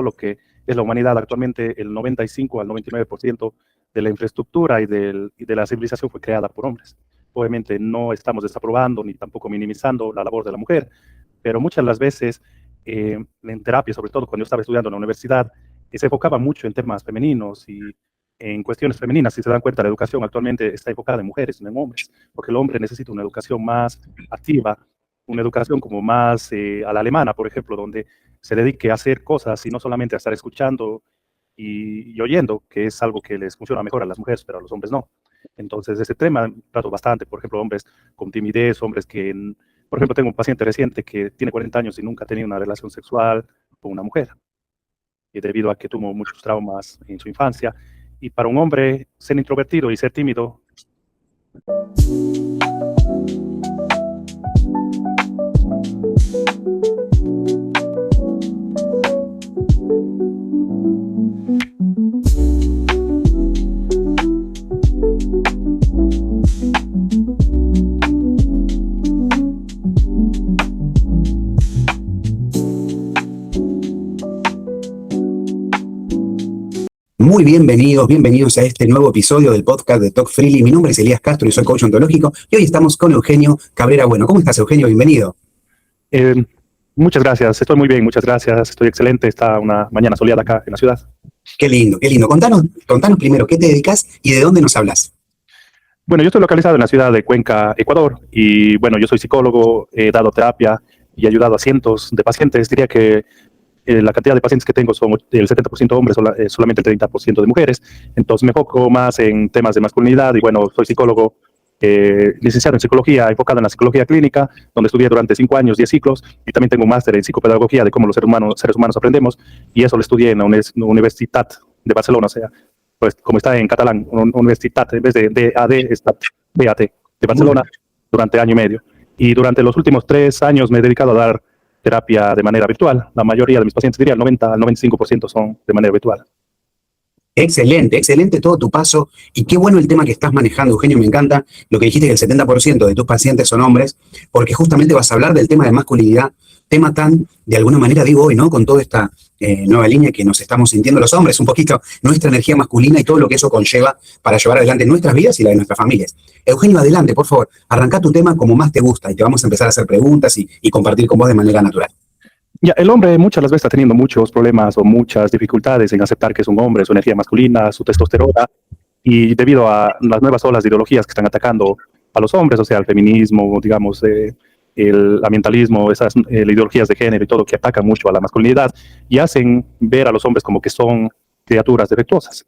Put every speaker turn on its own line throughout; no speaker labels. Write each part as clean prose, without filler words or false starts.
lo que es la humanidad actualmente, el 95 al 99% de la infraestructura y de la civilización fue creada por hombres. Obviamente no estamos desaprobando ni tampoco minimizando la labor de la mujer, pero muchas de las veces en terapia, sobre todo cuando yo estaba estudiando en la universidad, se enfocaba mucho en temas femeninos y en cuestiones femeninas. Si se dan cuenta, la educación actualmente está enfocada en mujeres, no en hombres, porque el hombre necesita una educación más activa, una educación como más a la alemana, por ejemplo, donde se dedique a hacer cosas y no solamente a estar escuchando y oyendo, que es algo que les funciona mejor a las mujeres, pero a los hombres no. Entonces, ese tema trato bastante, por ejemplo, hombres con timidez, hombres que, por ejemplo, tengo un paciente reciente que tiene 40 años y nunca ha tenido una relación sexual con una mujer, y debido a que tuvo muchos traumas en su infancia. Y para un hombre, ser introvertido y ser tímido.
Muy bienvenidos a este nuevo episodio del podcast de Talk Freely. Mi nombre es Elías Castro y soy coach ontológico y hoy estamos con Eugenio Cabrera Bueno. ¿Cómo estás, Eugenio? Bienvenido.
Muchas gracias, estoy muy bien, muchas gracias, estoy excelente, está una mañana soleada acá en la ciudad.
Qué lindo. Contanos primero qué te dedicas y de dónde nos hablas.
Bueno, yo estoy localizado en la ciudad de Cuenca, Ecuador, y bueno, yo soy psicólogo, he dado terapia y he ayudado a cientos de pacientes. Diría que la cantidad de pacientes que tengo son el 70% hombres, solamente el 30% de mujeres. Entonces me enfoco más en temas de masculinidad y bueno, soy psicólogo, licenciado en psicología, enfocado en la psicología clínica, donde estudié durante 5 años, 10 ciclos, y también tengo un máster en psicopedagogía de cómo los seres humanos aprendemos, y eso lo estudié en la Universitat de Barcelona, o sea, pues como está en catalán, Universitat, en vez de DAD, está BAT, de Barcelona, durante año y medio. Y durante los últimos 3 años me he dedicado a dar terapia de manera virtual. La mayoría de mis pacientes, diría el 90 al 95% son de manera virtual.
Excelente todo tu paso y qué bueno el tema que estás manejando, Eugenio. Me encanta lo que dijiste, que el 70% de tus pacientes son hombres, porque justamente vas a hablar del tema de masculinidad, tema tan, de alguna manera digo hoy, ¿no? Con toda esta nueva línea que nos estamos sintiendo los hombres, un poquito nuestra energía masculina y todo lo que eso conlleva para llevar adelante nuestras vidas y la de nuestras familias. Eugenio, adelante, por favor, arranca tu tema como más te gusta y te vamos a empezar a hacer preguntas y compartir con vos de manera natural.
Ya, el hombre muchas las veces está teniendo muchos problemas o muchas dificultades en aceptar que es un hombre, su energía masculina, su testosterona, y debido a las nuevas olas de ideologías que están atacando a los hombres, o sea, el feminismo, digamos, el ambientalismo, esas ideologías de género y todo que atacan mucho a la masculinidad y hacen ver a los hombres como que son criaturas defectuosas.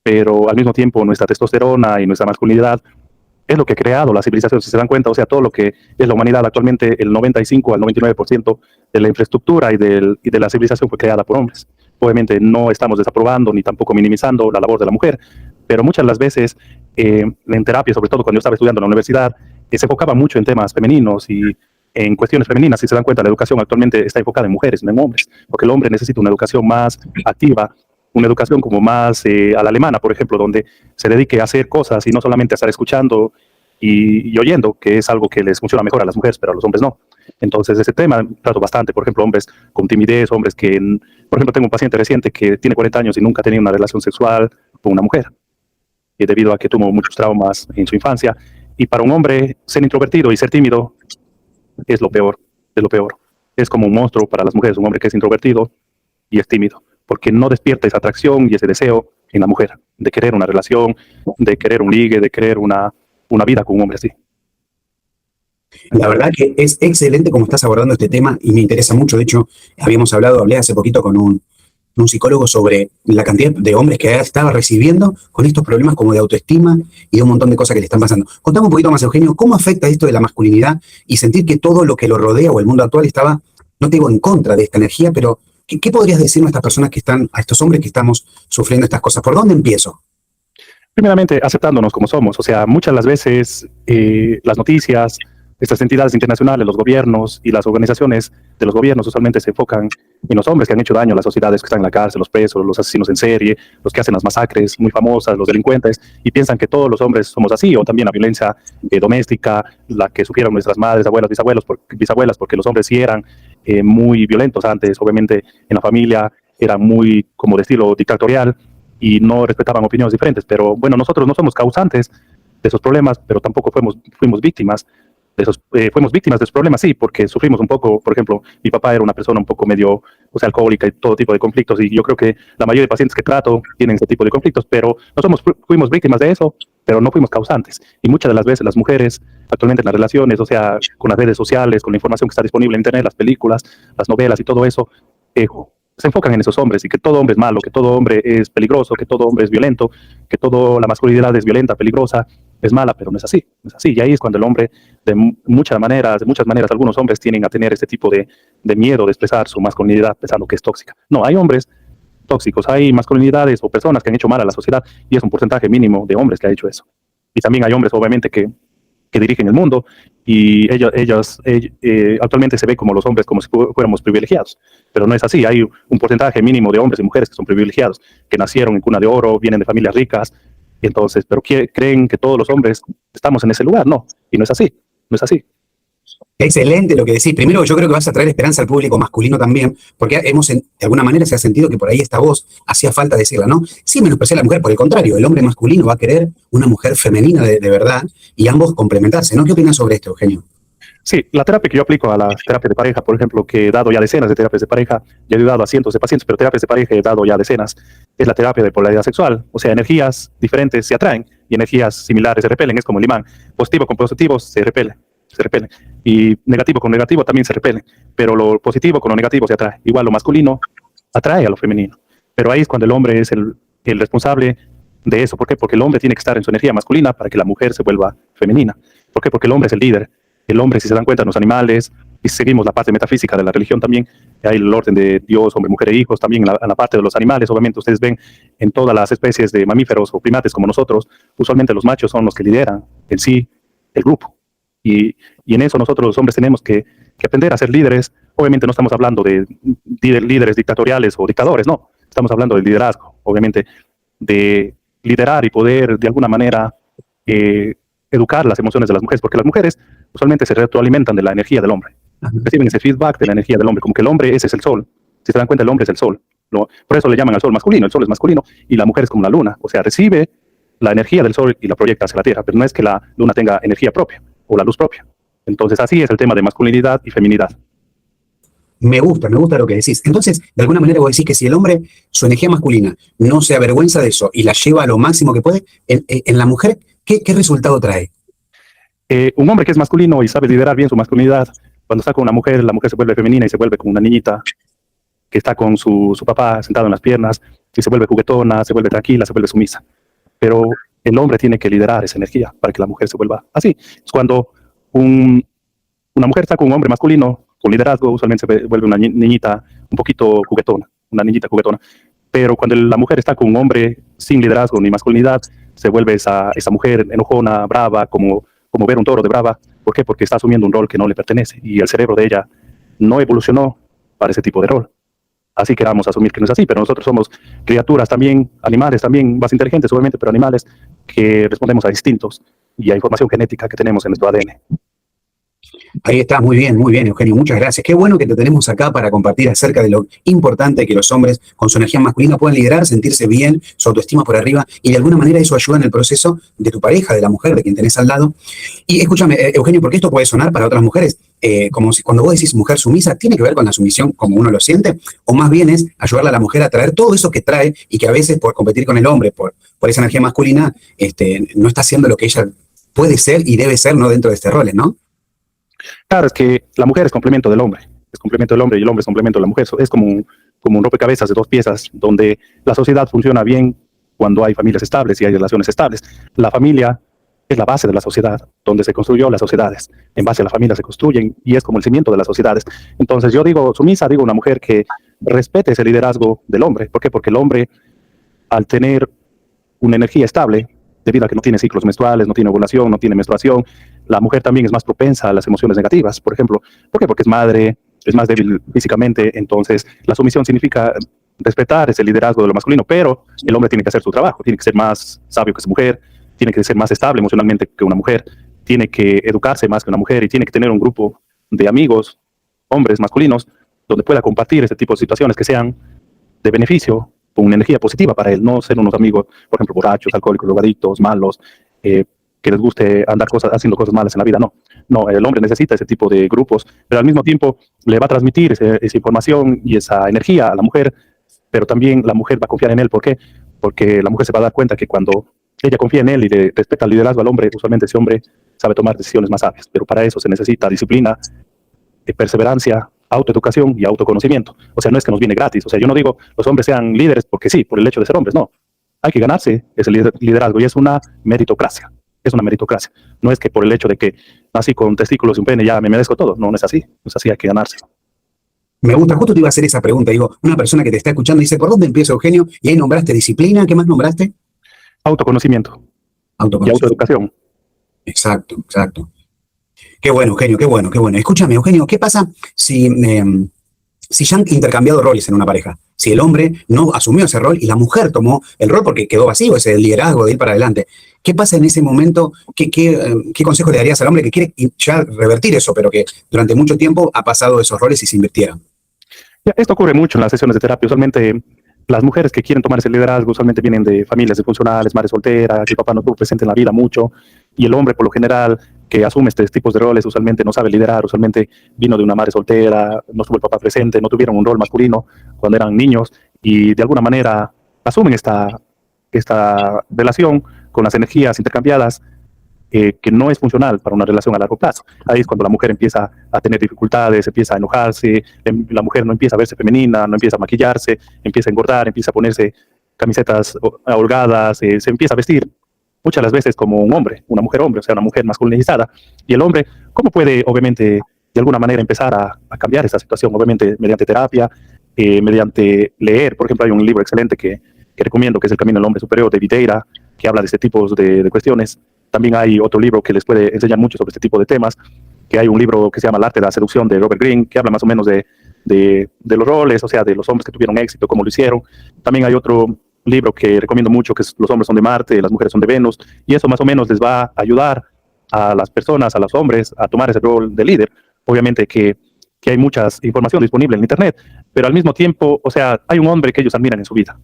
Pero al mismo tiempo nuestra testosterona y nuestra masculinidad es lo que ha creado la civilización, si se dan cuenta, o sea, todo lo que es la humanidad actualmente, el 95 al 99% de la infraestructura y de la civilización fue creada por hombres. Obviamente no estamos desaprobando ni tampoco minimizando la labor de la mujer, pero muchas de las veces en terapia, sobre todo cuando yo estaba estudiando en la universidad, se enfocaba mucho en temas femeninos y en cuestiones femeninas. Si se dan cuenta, la educación actualmente está enfocada en mujeres, no en hombres, porque el hombre necesita una educación más activa, una educación como más a la alemana, por ejemplo, donde se dedique a hacer cosas y no solamente a estar escuchando y oyendo, que es algo que les funciona mejor a las mujeres, pero a los hombres no. Entonces, ese tema trato bastante, por ejemplo, hombres con timidez, hombres que, por ejemplo, tengo un paciente reciente que tiene 40 años y nunca ha tenido una relación sexual con una mujer, y debido a que tuvo muchos traumas en su infancia. Y para un hombre, ser introvertido y ser tímido es lo peor, es lo peor. Es como un monstruo para las mujeres, un hombre que es introvertido y es tímido, porque no despierta esa atracción y ese deseo en la mujer, de querer una relación, de querer un ligue, de querer una vida con un hombre así.
La verdad que es excelente como estás abordando este tema y me interesa mucho. De hecho, hablé hace poquito con un psicólogo sobre la cantidad de hombres que estaba recibiendo con estos problemas como de autoestima y de un montón de cosas que le están pasando. Contame un poquito más, Eugenio, ¿cómo afecta esto de la masculinidad y sentir que todo lo que lo rodea o el mundo actual estaba, no te digo en contra de esta energía, pero ¿qué podrías decirnos a estas personas a estos hombres que estamos sufriendo estas cosas? ¿Por dónde empiezo?
Primeramente, aceptándonos como somos. O sea, muchas de las veces las noticias, estas entidades internacionales, los gobiernos y las organizaciones de los gobiernos usualmente se enfocan en los hombres que han hecho daño a las sociedades, que están en la cárcel, los presos, los asesinos en serie, los que hacen las masacres muy famosas, los delincuentes, y piensan que todos los hombres somos así, o también la violencia doméstica, la que sufrieron nuestras madres, abuelos, bisabuelas, porque los hombres sí eran muy violentos antes, obviamente en la familia, era muy como de estilo dictatorial y no respetaban opiniones diferentes. Pero bueno, nosotros no somos causantes de esos problemas, pero tampoco fuimos víctimas fuimos víctimas de esos problemas, sí, porque sufrimos un poco. Por ejemplo, mi papá era una persona un poco medio, o sea, alcohólica y todo tipo de conflictos, y yo creo que la mayoría de pacientes que trato tienen ese tipo de conflictos, pero fuimos víctimas de eso, pero no fuimos causantes. Y muchas de las veces las mujeres, actualmente en las relaciones, o sea, con las redes sociales, con la información que está disponible en internet, las películas, las novelas y todo eso, se enfocan en esos hombres, y que todo hombre es malo, que todo hombre es peligroso, que todo hombre es violento, que toda la masculinidad es violenta, peligrosa, es mala. Pero no es así, no es así. Y ahí es cuando el hombre, muchas maneras, algunos hombres tienen a tener este tipo de miedo de expresar su masculinidad pensando que es tóxica. No, hay hombres tóxicos, hay masculinidades o personas que han hecho mal a la sociedad, y es un porcentaje mínimo de hombres que ha hecho eso. Y también hay hombres, obviamente, que dirigen el mundo, y ellos actualmente se ve como los hombres como si fuéramos privilegiados, pero no es así. Hay un porcentaje mínimo de hombres y mujeres que son privilegiados, que nacieron en cuna de oro, vienen de familias ricas, y entonces, pero creen que todos los hombres estamos en ese lugar. No, y no es así, no es así.
Excelente lo que decís. Primero, yo creo que vas a traer esperanza al público masculino también, porque de alguna manera se ha sentido que por ahí esta voz hacía falta decirla, ¿no? Sí, menospreciar a la mujer, por el contrario, el hombre masculino va a querer una mujer femenina de verdad, y ambos complementarse, ¿no? ¿Qué opinas sobre esto, Eugenio?
Sí, la terapia que yo aplico a la terapia de pareja, por ejemplo, que he dado ya decenas de terapias de pareja, ya he ayudado a cientos de pacientes, pero terapias de pareja he dado ya decenas, es la terapia de polaridad sexual. O sea, energías diferentes se atraen y energías similares se repelen. Es como el imán. Positivo con positivo se repele, y negativo con negativo también se repele, pero lo positivo con lo negativo se atrae. Igual lo masculino atrae a lo femenino, pero ahí es cuando el hombre es el responsable de eso. ¿Por qué? Porque el hombre tiene que estar en su energía masculina para que la mujer se vuelva femenina. ¿Por qué? Porque el hombre es el líder. El hombre, si se dan cuenta, en los animales, y si seguimos la parte metafísica de la religión también, hay el orden de Dios, hombre, mujer e hijos. También en la parte de los animales, obviamente, ustedes ven en todas las especies de mamíferos o primates como nosotros, usualmente los machos son los que lideran en sí el grupo. Y en eso nosotros los hombres tenemos que aprender a ser líderes. Obviamente no estamos hablando de líderes dictatoriales o dictadores, no. Estamos hablando del liderazgo, obviamente, de liderar y poder de alguna manera educar las emociones de las mujeres, porque las mujeres usualmente se retroalimentan de la energía del hombre. Reciben ese feedback de la energía del hombre, como que el hombre ese es el sol. Si se dan cuenta, el hombre es el sol. Por eso le llaman al sol masculino. El sol es masculino y la mujer es como la luna. O sea, recibe la energía del sol y la proyecta hacia la tierra, pero no es que la luna tenga energía propia o la luz propia. Entonces, así es el tema de masculinidad y feminidad.
Me gusta lo que decís. Entonces, de alguna manera vos decís que si el hombre, su energía masculina, no se avergüenza de eso y la lleva a lo máximo que puede, en la mujer, ¿qué resultado trae?
Un hombre que es masculino y sabe liderar bien su masculinidad, cuando está con una mujer, la mujer se vuelve femenina y se vuelve como una niñita que está con su papá sentado en las piernas, y se vuelve juguetona, se vuelve tranquila, se vuelve sumisa. Pero el hombre tiene que liderar esa energía para que la mujer se vuelva así. Es cuando una mujer está con un hombre masculino, con liderazgo, usualmente se vuelve una niñita un poquito juguetona, una niñita juguetona. Pero cuando la mujer está con un hombre sin liderazgo ni masculinidad, se vuelve esa mujer enojona, brava, como ver un toro de brava. ¿Por qué? Porque está asumiendo un rol que no le pertenece, y el cerebro de ella no evolucionó para ese tipo de rol. Así queramos asumir que no es así, pero nosotros somos criaturas también, animales también, más inteligentes obviamente, pero animales que respondemos a instintos y a información genética que tenemos en nuestro ADN.
Ahí está, muy bien, Eugenio, muchas gracias. Qué bueno que te tenemos acá para compartir acerca de lo importante que los hombres con su energía masculina puedan liderar, sentirse bien, su autoestima por arriba, y de alguna manera eso ayuda en el proceso de tu pareja, de la mujer, de quien tenés al lado. Y escúchame, Eugenio, porque esto puede sonar para otras mujeres, como si cuando vos decís mujer sumisa, ¿tiene que ver con la sumisión como uno lo siente? ¿O más bien es ayudarle a la mujer a traer todo eso que trae y que a veces por competir con el hombre, por esa energía masculina, no está haciendo lo que ella puede ser y debe ser, ¿no?, dentro de este rol, ¿no?
Claro, es que la mujer es complemento del hombre, es complemento del hombre, y el hombre es complemento de la mujer. Es como un rompecabezas de dos piezas, donde la sociedad funciona bien cuando hay familias estables y hay relaciones estables. La familia es la base de la sociedad, donde se construyó las sociedades. En base a la familia se construyen, y es como el cimiento de las sociedades. Entonces yo digo sumisa, digo una mujer que respete ese liderazgo del hombre. ¿Por qué? Porque el hombre, al tener una energía estable, debido a que no tiene ciclos menstruales, no tiene ovulación, no tiene menstruación, la mujer también es más propensa a las emociones negativas, por ejemplo. ¿Por qué? Porque es madre, es más débil físicamente. Entonces la sumisión significa respetar ese liderazgo de lo masculino, pero el hombre tiene que hacer su trabajo, tiene que ser más sabio que su mujer, tiene que ser más estable emocionalmente que una mujer, tiene que educarse más que una mujer, y tiene que tener un grupo de amigos, hombres masculinos, donde pueda compartir este tipo de situaciones que sean de beneficio, con una energía positiva para él, no ser unos amigos, por ejemplo, borrachos, alcohólicos, drogadictos, malos, que les guste andar haciendo cosas malas en la vida. No, no, el hombre necesita ese tipo de grupos, pero al mismo tiempo le va a transmitir esa información y esa energía a la mujer, pero también la mujer va a confiar en él. ¿Por qué? Porque la mujer se va a dar cuenta que cuando ella confía en él y le respeta el liderazgo al hombre, usualmente ese hombre sabe tomar decisiones más sabias, pero para eso se necesita disciplina, perseverancia, autoeducación y autoconocimiento. O sea, no es que nos viene gratis. O sea, yo no digo los hombres sean líderes porque sí, por el hecho de ser hombres, no. Hay que ganarse ese liderazgo y es una meritocracia. Es una meritocracia. No es que por el hecho de que nací con testículos y un pene ya me merezco todo. No, no es así. No es así, hay que ganarse.
Me gusta, justo te iba a hacer esa pregunta. Digo, una persona que te está escuchando dice, ¿por dónde empiezo, Eugenio? Y ahí nombraste disciplina, ¿qué más nombraste?
Autoconocimiento y autoeducación.
Exacto, exacto. Qué bueno, Eugenio, qué bueno, qué bueno. Escúchame, Eugenio, ¿qué pasa si ya han intercambiado roles en una pareja? Si el hombre no asumió ese rol y la mujer tomó el rol porque quedó vacío, ese liderazgo de ir para adelante. ¿Qué pasa en ese momento? ¿Qué consejo le darías al hombre que quiere ya revertir eso, pero que durante mucho tiempo ha pasado esos roles y se invirtieron?
Ya, esto ocurre mucho en las sesiones de terapia. Usualmente las mujeres que quieren tomar ese liderazgo usualmente vienen de familias disfuncionales, madres solteras, que el papá no estuvo presente en la vida mucho, y el hombre por lo general que asume estos tipos de roles usualmente no sabe liderar, usualmente vino de una madre soltera, no estuvo el papá presente, no tuvieron un rol masculino cuando eran niños, y de alguna manera asumen esta relación con las energías intercambiadas, que no es funcional para una relación a largo plazo. Ahí es cuando la mujer empieza a tener dificultades, empieza a enojarse, la mujer no empieza a verse femenina, no empieza a maquillarse, empieza a engordar, empieza a ponerse camisetas holgadas, se empieza a vestir muchas las veces como un hombre, una mujer hombre, o sea, una mujer masculinizada. Y el hombre, ¿cómo puede, obviamente, de alguna manera empezar a cambiar esta situación? Obviamente, mediante terapia, mediante leer. Por ejemplo, hay un libro excelente que recomiendo, que es El Camino del Hombre Superior, de Videira, que habla de este tipo de cuestiones. También hay otro libro que les puede enseñar mucho sobre este tipo de temas, que hay un libro que se llama El Arte de la Seducción, de Robert Greene, que habla más o menos de los roles, o sea, de los hombres que tuvieron éxito, cómo lo hicieron. También hay otro libro que recomiendo mucho, que es Los hombres son de Marte, las mujeres son de Venus, y eso más o menos les va a ayudar a las personas, a los hombres, a tomar ese rol de líder. Obviamente que hay mucha información disponible en Internet, pero al mismo tiempo, o sea, hay un hombre que ellos admiran en su vida.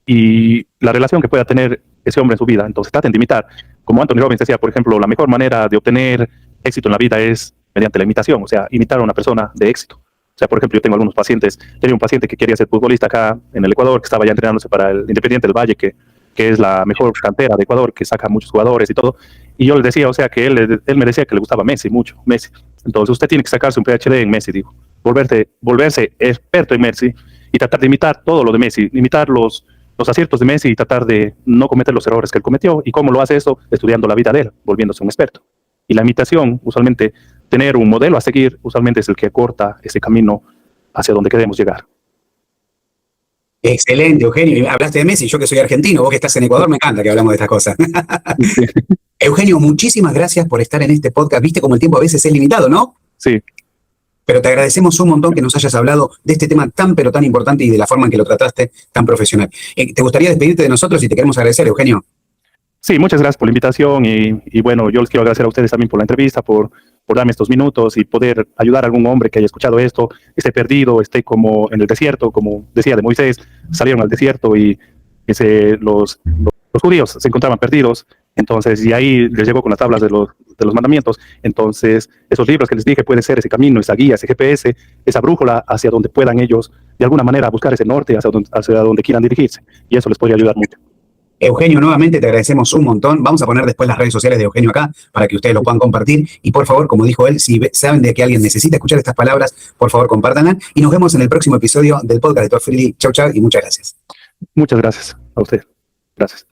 Y la relación que pueda tener ese hombre en su vida, entonces traten de imitar. Como Anthony Robbins decía, por ejemplo, la mejor manera de obtener éxito en la vida es mediante la imitación, o sea, imitar a una persona de éxito. O sea, por ejemplo, yo tengo algunos pacientes, tenía un paciente que quería ser futbolista acá en el Ecuador, que estaba ya entrenándose para el Independiente del Valle, que es la mejor cantera de Ecuador, que saca muchos jugadores y todo. Y yo le decía, o sea, que él me decía que le gustaba Messi mucho, Messi. Entonces usted tiene que sacarse un PhD en Messi, digo, volverse experto en Messi y tratar de imitar todo lo de Messi, imitar los aciertos de Messi y tratar de no cometer los errores que él cometió. ¿Y cómo lo hace eso? Estudiando la vida de él, volviéndose un experto. Y la imitación, usualmente, tener un modelo a seguir, usualmente es el que acorta ese camino hacia donde queremos llegar.
Excelente, Eugenio. Hablaste de Messi, yo que soy argentino, vos que estás en Ecuador, me encanta que hablamos de estas cosas.
Sí.
Eugenio, muchísimas gracias por estar en este podcast. Viste como el tiempo a veces es limitado, ¿no?
Sí.
Pero te agradecemos un montón que nos hayas hablado de este tema tan pero tan importante y de la forma en que lo trataste tan profesional. ¿Te gustaría despedirte de nosotros y te queremos agradecer, Eugenio?
Sí, muchas gracias por la invitación y bueno, yo les quiero agradecer a ustedes también por la entrevista, por darme estos minutos y poder ayudar a algún hombre que haya escuchado esto, esté perdido, esté como en el desierto, como decía de Moisés, salieron al desierto y los judíos se encontraban perdidos, entonces, y ahí les llegó con las tablas de los mandamientos. Entonces, esos libros que les dije pueden ser ese camino, esa guía, ese GPS, esa brújula hacia donde puedan ellos, de alguna manera, buscar ese norte hacia donde quieran dirigirse, y eso les podría ayudar mucho.
Eugenio, nuevamente te agradecemos un montón. Vamos a poner después las redes sociales de Eugenio acá para que ustedes lo puedan compartir. Y por favor, como dijo él, si saben de que alguien necesita escuchar estas palabras, por favor, compártanlas. Y nos vemos en el próximo episodio del podcast de Todd Friedli. Chau, chau y muchas gracias.
Muchas gracias a usted. Gracias.